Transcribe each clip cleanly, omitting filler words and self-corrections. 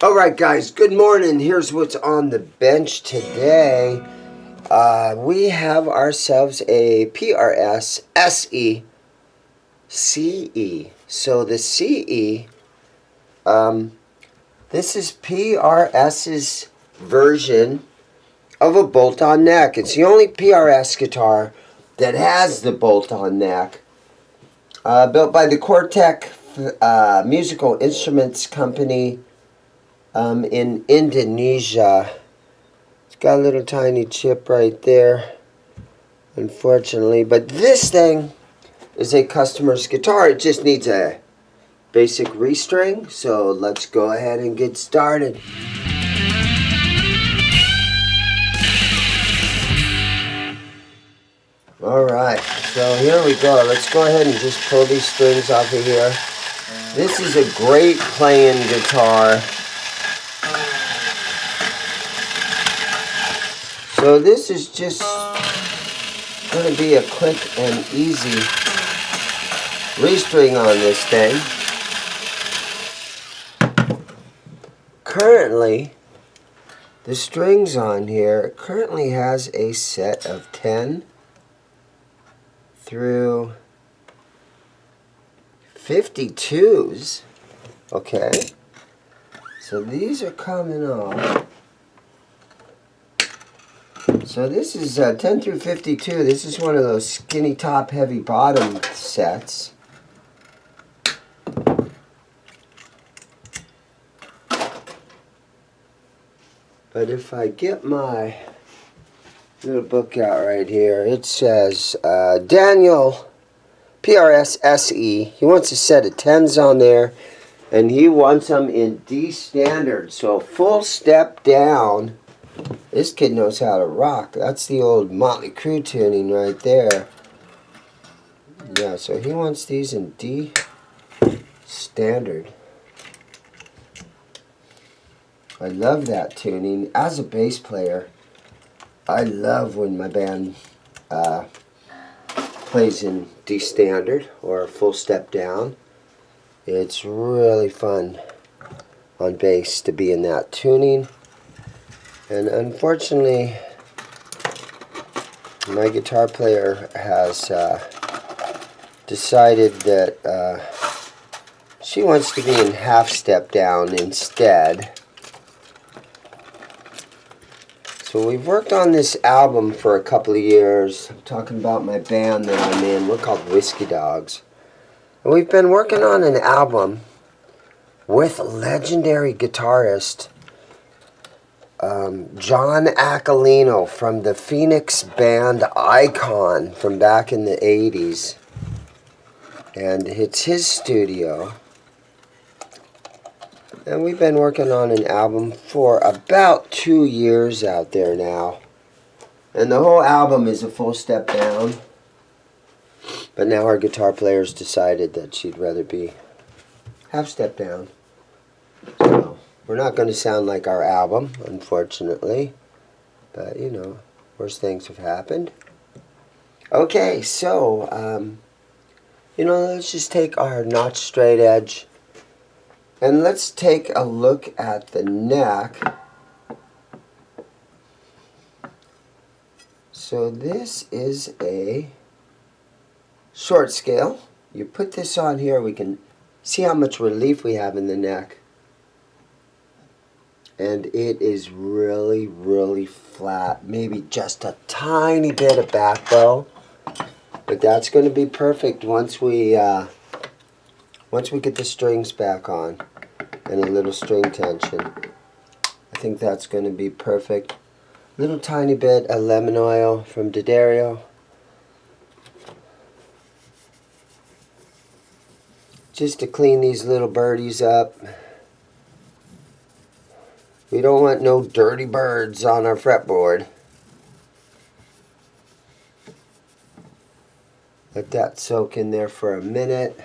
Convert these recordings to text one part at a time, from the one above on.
Alright guys, good morning. Here's what's on the bench today. We have ourselves a PRS SE CE. So the CE, this is PRS's version of a bolt-on neck. It's the only PRS guitar that has the bolt-on neck. Built by the Cortec Musical Instruments Company in Indonesia. It's got a little tiny chip right there, unfortunately. But this thing is a customer's guitar. It just needs a basic restring. So let's go ahead and get started. Alright, so here we go. Let's go ahead and just pull these strings off of here. This is a great playing guitar. So this is just going to be a quick and easy restring on this thing. Currently, the strings on here currently has a set of 10 through 52s. Okay, so these are coming off. So this is 10 through 52. This is one of those skinny top, heavy bottom sets. But if I get my little book out right here, it says Daniel PRS SE. He wants a set of 10s on there, and he wants them in D standard. So full step down. This kid knows how to rock. That's the old Motley Crue tuning right there. Yeah, so he wants these in D standard. I love that tuning. As a bass player, I love when my band plays in D standard or full step down. It's really fun on bass to be in that tuning. And unfortunately, my guitar player has decided that she wants to be in half step down instead. So we've worked on this album for a couple of years. I'm talking about my band that I'm in. We're called Whiskey Dogs. And we've been working on an album with legendary guitarist John Aquilino from the Phoenix band Icon from back in the 80s. And it's his studio. And we've been working on an album for about 2 years out there now. And the whole album is a full step down. But now our guitar player's decided that she'd rather be half step down. So we're not going to sound like our album, unfortunately. But, you know, worse things have happened. Okay, so, you know, let's just take our notch straight edge. And let's take a look at the neck. So this is a short scale. You put this on here, we can see how much relief we have in the neck. And it is really, really flat. Maybe just a tiny bit of back bow. But that's going to be perfect once we get the strings back on and a little string tension. I think that's going to be perfect. Little tiny bit of lemon oil from D'Addario. Just to clean these little birdies up. We don't want no dirty birds on our fretboard. Let that soak in there for a minute.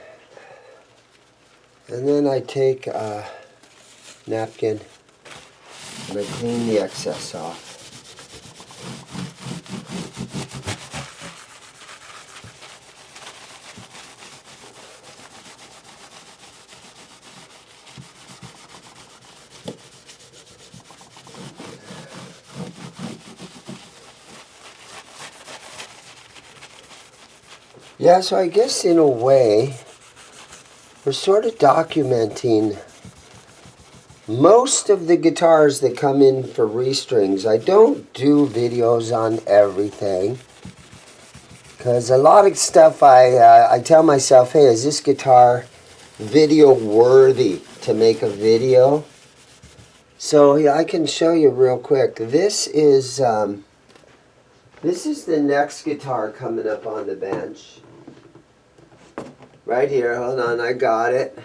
And then I take a napkin and I clean the excess off. Yeah, so I guess in a way, we're sort of documenting most of the guitars that come in for restrings. I don't do videos on everything, because a lot of stuff I tell myself, hey, is this guitar video worthy to make a video? So yeah, I can show you real quick. This is the next guitar coming up on the bench. Right here, hold on, I got it.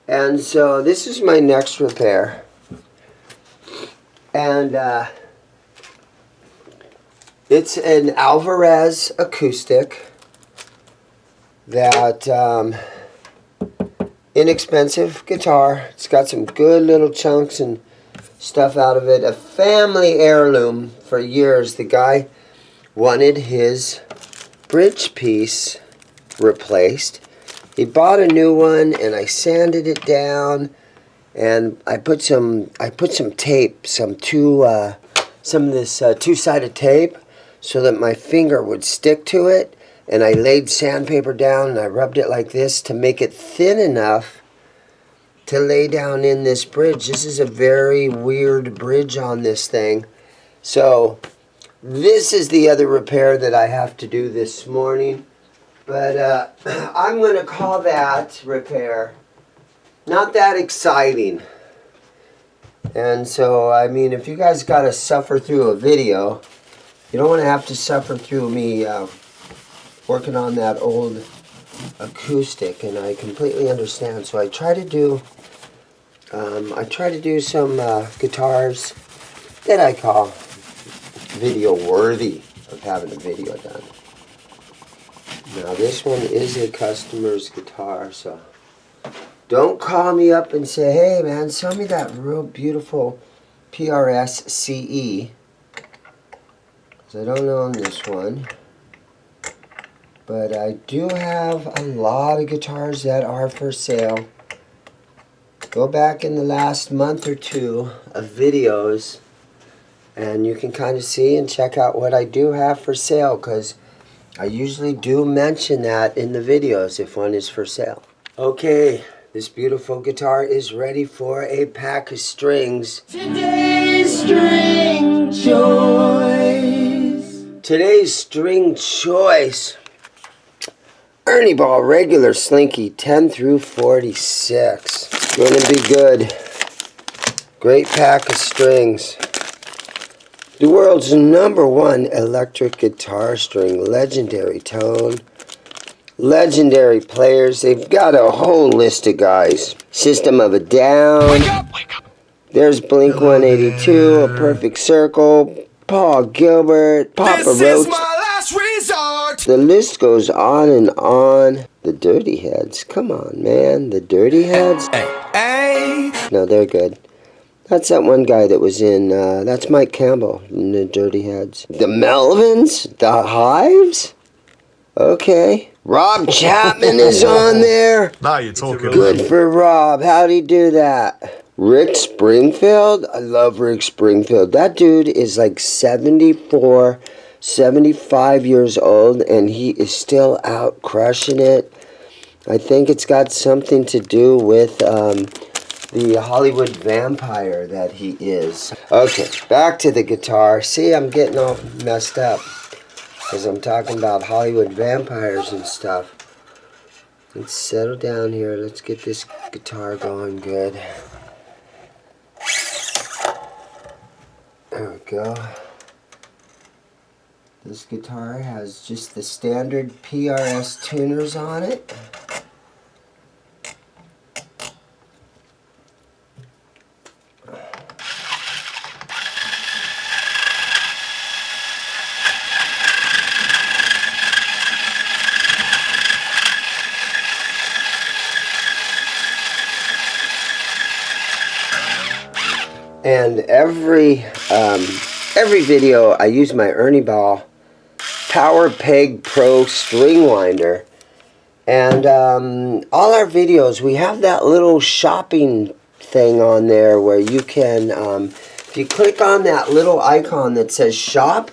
And so this is my next repair. And it's an Alvarez acoustic that inexpensive guitar. It's got some good little chunks and stuff out of it. A family heirloom for years. The guy wanted his bridge piece replaced. He bought a new one, and I sanded it down, and I put some tape, some of this two-sided tape, so that my finger would stick to it. And I laid sandpaper down, and I rubbed it like this to make it thin enough to lay down in this bridge. This is a very weird bridge on this thing. So this is the other repair that I have to do this morning. But I'm going to call that repair not that exciting. And so, I mean, if you guys got to suffer through a video, you don't want to have to suffer through me working on that old acoustic, and I completely understand. So I try to do some guitars that I call video worthy of having a video done. Now this one is a customer's guitar, so don't call me up and say, hey man, sell me that real beautiful PRS CE. Because I don't own this one. But I do have a lot of guitars that are for sale. Go back in the last month or two of videos, and you can kind of see and check out what I do have for sale, because I usually do mention that in the videos if one is for sale. Okay, this beautiful guitar is ready for a pack of strings. Today's string choice. Today's string choice. Ernie Ball regular slinky 10 through 46. Gonna be good. Great pack of strings. The world's #1 electric guitar string, legendary tone, legendary players. They've got a whole list of guys. System of a Down. Wake up. There's Blink 182, A Perfect Circle, Paul Gilbert, Papa Roach. This is my last resort. The list goes on and on. The Dirty Heads. Come on, man. The Dirty Heads. Hey. No, they're good. That's that one guy that was in, that's Mike Campbell in the Dirty Heads. The Melvins? The Hives? Okay. Rob Chapman is on there. Now you're talking. Good for Rob. How'd he do that? Rick Springfield? I love Rick Springfield. That dude is like 74, 75 years old, and he is still out crushing it. I think it's got something to do with, the Hollywood vampire that he is. Okay, back to the guitar. See, I'm getting all messed up because I'm talking about Hollywood vampires and stuff. Let's settle down here. Let's get this guitar going good. There we go. This guitar has just the standard PRS tuners on it. And every video I use my Ernie Ball Power Peg Pro string winder. And all our videos, we have that little shopping thing on there where you can, if you click on that little icon that says shop,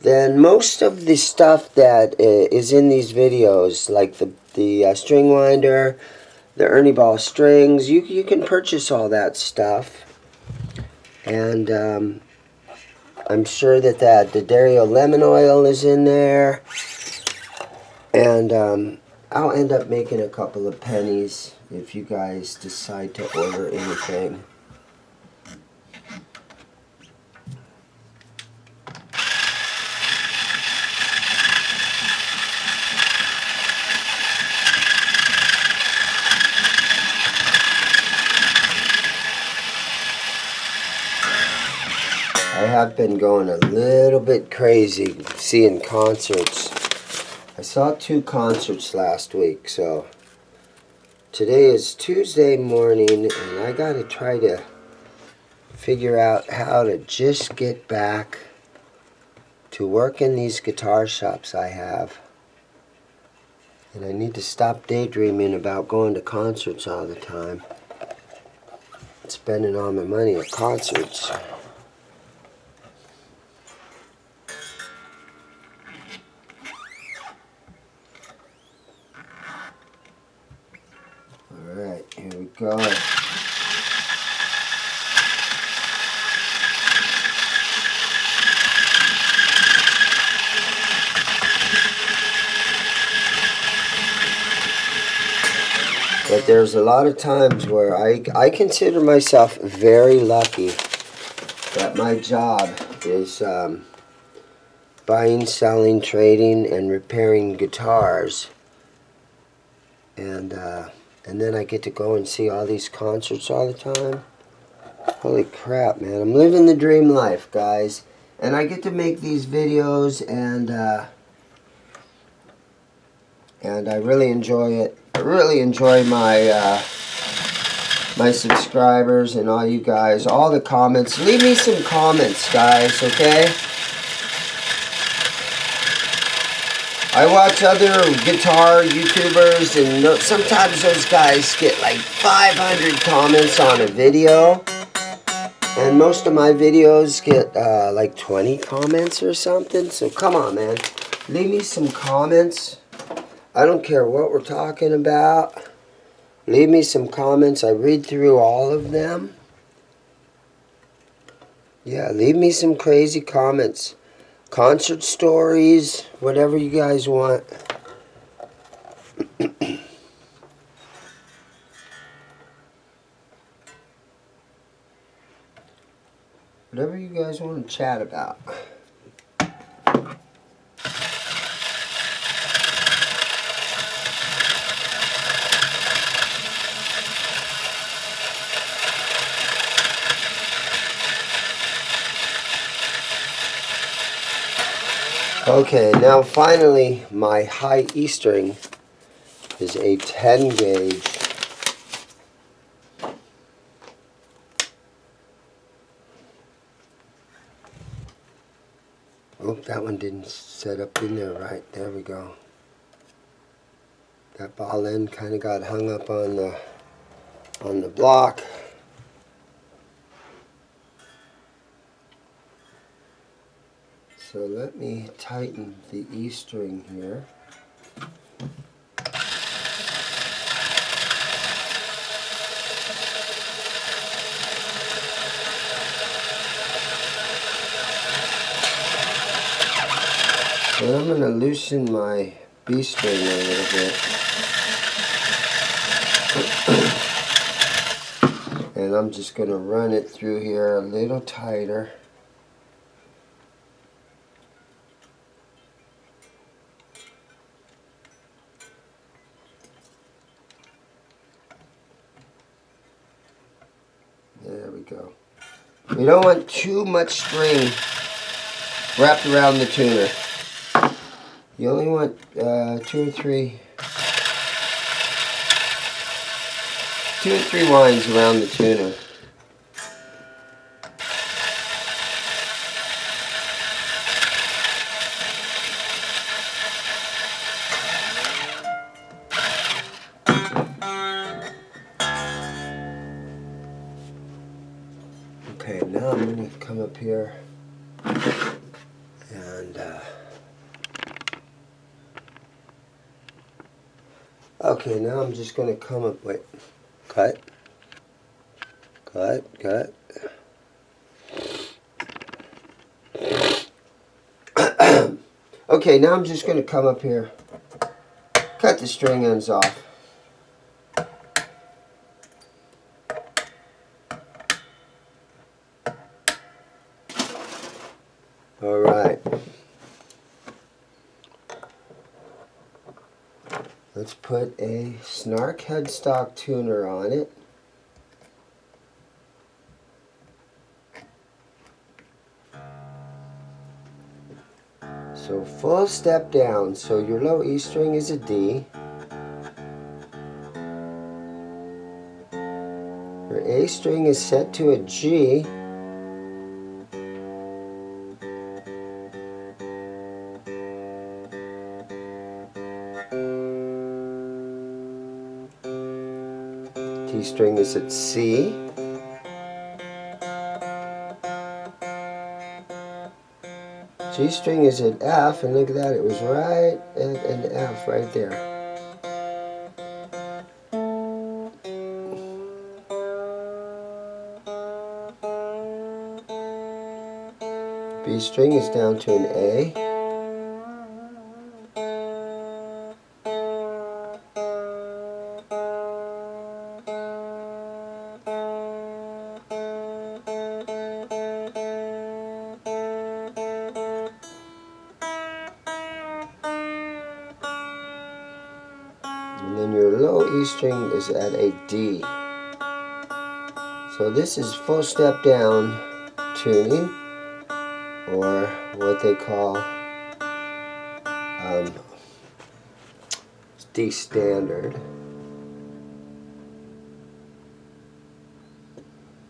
then most of the stuff that is in these videos, like the string winder, the Ernie Ball strings, you can purchase all that stuff. And I'm sure that the Dario lemon oil is in there. And I'll end up making a couple of pennies if you guys decide to order anything. I have been going a little bit crazy seeing concerts. I saw 2 concerts last week, so today is Tuesday morning, and I gotta try to figure out how to just get back to work in these guitar shops I have. And I need to stop daydreaming about going to concerts all the time. Spending all my money at concerts. Alright, here we go. But there's a lot of times where I consider myself very lucky that my job is buying, selling, trading, and repairing guitars. And then I get to go and see all these concerts all the time. Holy crap, man. I'm living the dream life, guys. And I get to make these videos, and I really enjoy it. I really enjoy my my subscribers and all you guys, all the comments. Leave me some comments, guys, okay? I watch other guitar YouTubers, and sometimes those guys get like 500 comments on a video. And most of my videos get like 20 comments or something. So come on, man. Leave me some comments. I don't care what we're talking about. Leave me some comments. I read through all of them. Yeah, leave me some crazy comments. Concert stories, whatever you guys want. Whatever you guys want to chat about. Okay, now finally my high E string is a 10 gauge. Oh, that one didn't set up in there right. There we go. That ball end kind of got hung up on the block. So let me tighten the E string here. And I'm going to loosen my B string a little bit. And I'm just going to run it through here a little tighter. There we go. We don't want too much string wrapped around the tuner. You only want 2 or 3 winds around the tuner. Okay, now I'm going to come up here and And okay, now I'm just going to come up, wait, cut. Okay, now I'm just going to come up here, cut the string ends off. Alright. Let's put a snark headstock tuner on it. So full step down. So your low E string is a D. Your A string is set to a G. D string is at C. G string is at F, and look at that, it was right at an F right there. B string is down to an A. And then your low E string is at a D. So this is full step down tuning, or what they call D standard.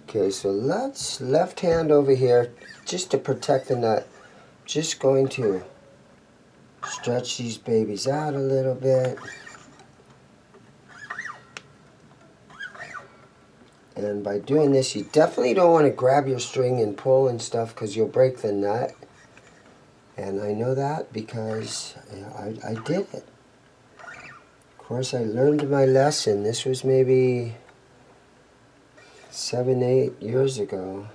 Okay, so let's left hand over here, just to protect the nut. Just going to stretch these babies out a little bit. And by doing this, you definitely don't want to grab your string and pull and stuff, because you'll break the nut. And I know that because I did it. Of course, I learned my lesson. This was maybe 7, 8 years ago.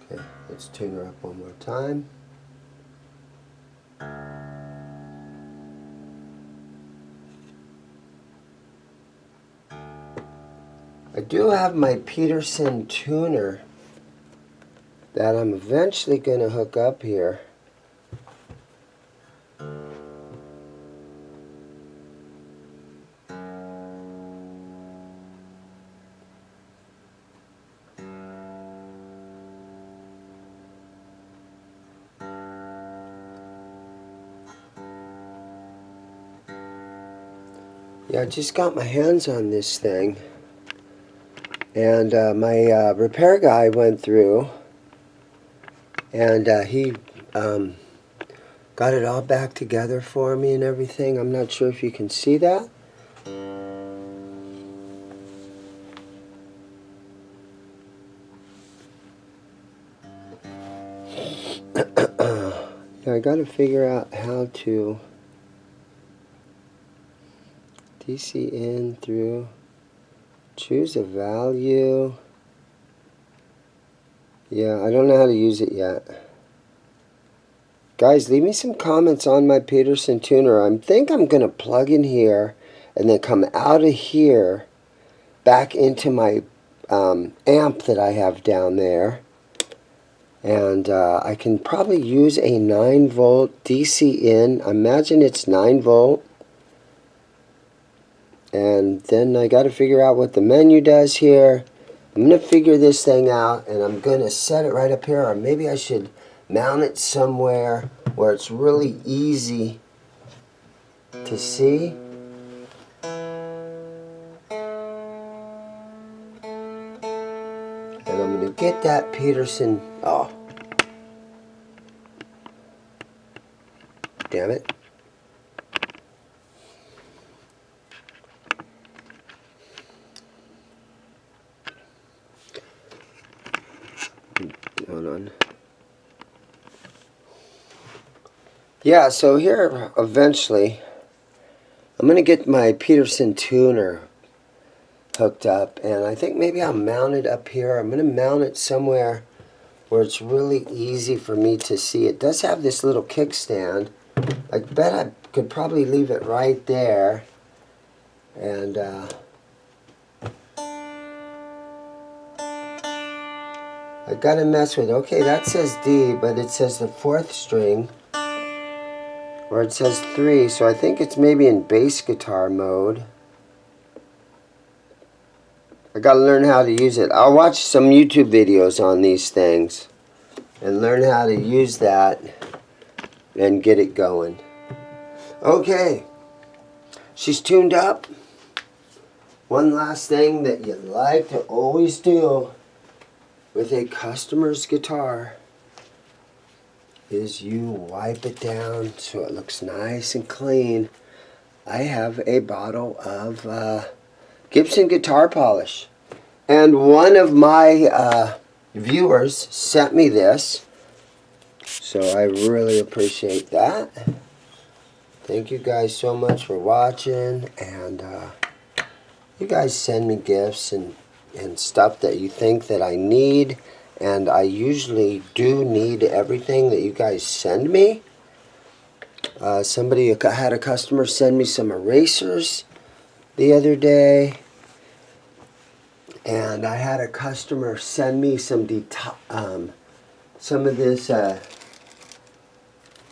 Okay, let's tune her up one more time. I do have my Peterson tuner that I'm eventually going to hook up here. Yeah, I just got my hands on this thing. And my repair guy went through, and he got it all back together for me and everything. I'm not sure if you can see that. Yeah, I got to figure out how to DC in through, choose a value. Yeah, I don't know how to use it yet. Guys, leave me some comments on my Peterson tuner. I think I'm going to plug in here and then come out of here back into my amp that I have down there. And I can probably use a 9-volt DC in. I imagine it's 9-volt. And then I got to figure out what the menu does here. I'm going to figure this thing out, and I'm going to set it right up here, or maybe I should mount it somewhere where it's really easy to see. And I'm going to get that Peterson. Oh, damn it. going on. Yeah, so here eventually I'm going to get my Peterson tuner hooked up, and I think maybe I'll mount it up here. I'm going to mount it somewhere where it's really easy for me to see. It does have this little kickstand. I bet I could probably leave it right there, and I gotta mess with it. Okay, that says D, but it says the 4th string, or it says 3, so I think it's maybe in bass guitar mode. I gotta learn how to use it. I'll watch some YouTube videos on these things and learn how to use that and get it going. Okay, she's tuned up. One last thing that you like to always do with a customer's guitar is you wipe it down so it looks nice and clean. I have a bottle of Gibson guitar polish, and one of my viewers sent me this, so I really appreciate that. Thank you guys so much for watching, and you guys send me gifts and stuff that you think that I need, and I usually do need everything that you guys send me. Somebody had a customer send me some erasers the other day, and I had a customer send me some of this. I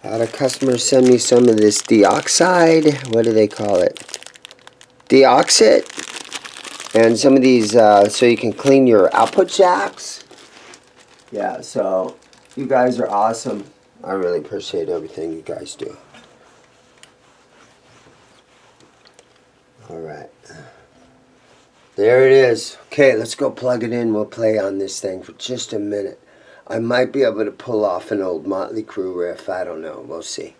had a customer send me some of this deoxide. What do they call it? Deoxit. And some of these, so you can clean your output jacks. Yeah, so you guys are awesome. I really appreciate everything you guys do. Alright. There it is. Okay, let's go plug it in. We'll play on this thing for just a minute. I might be able to pull off an old Motley Crue riff. I don't know. We'll see.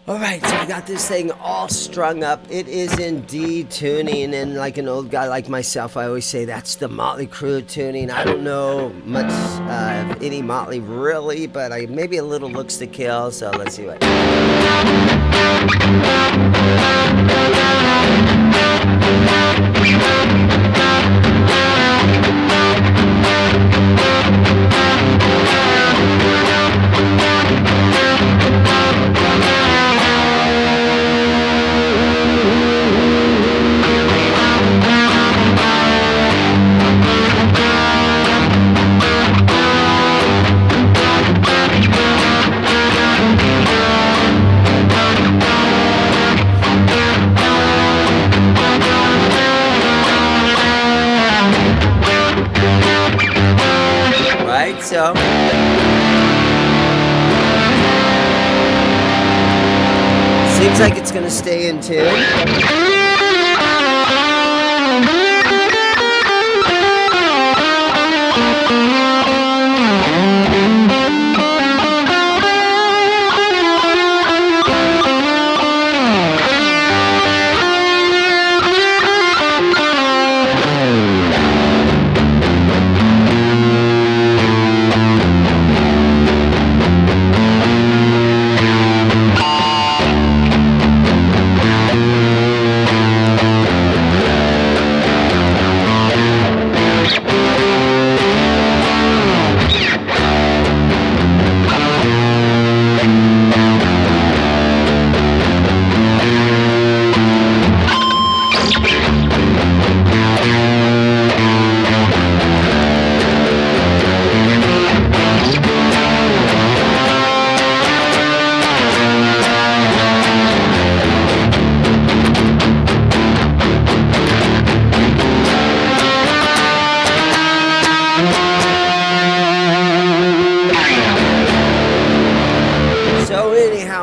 Alright, so I got this thing all strung up. It is in D tuning, and like an old guy like myself, I always say that's the Motley Crue tuning. I don't know much of any Motley really, but maybe a little Looks to Kill, so let's see what. So seems like it's gonna stay in tune.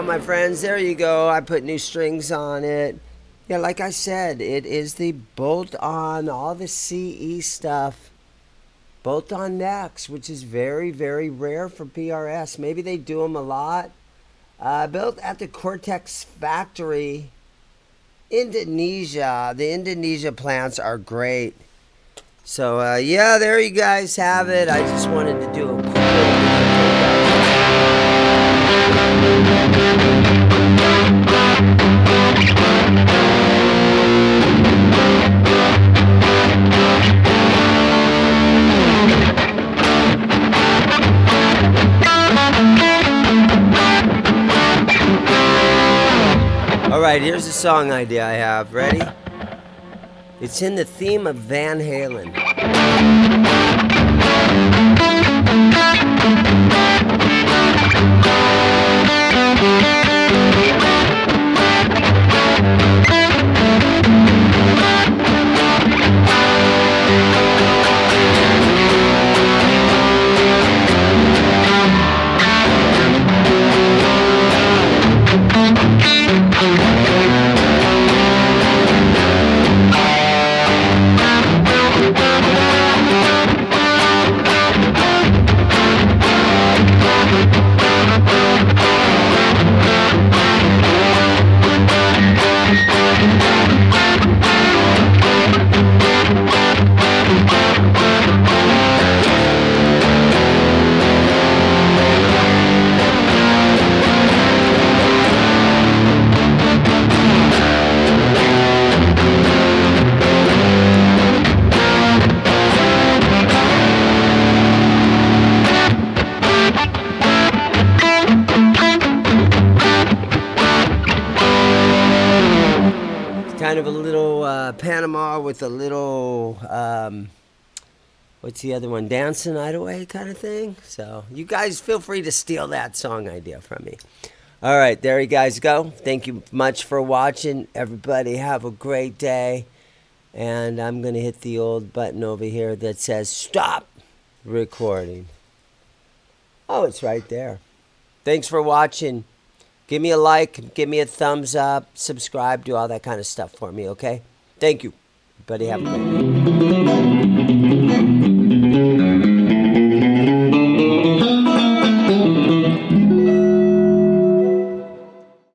My friends, there you go. I put new strings on it. Yeah, like I said, it is the bolt-on, all the CE stuff, bolt-on necks, which is very, very rare for PRS. Maybe they do them a lot. Built at the Cortex factory, Indonesia. The Indonesia plants are great. So, yeah, there you guys have it. I just wanted to do a quick Alright, here's a song idea I have. Ready? It's in the theme of Van Halen. Kind of a little Panama with a little, what's the other one? Dancing Hideaway kind of thing. So you guys feel free to steal that song idea from me. All right, there you guys go. Thank you much for watching. Everybody have a great day. And I'm going to hit the old button over here that says stop recording. Oh, it's right there. Thanks for watching. Give me a like, give me a thumbs up, subscribe, do all that kind of stuff for me, okay? Thank you. Everybody have a great day.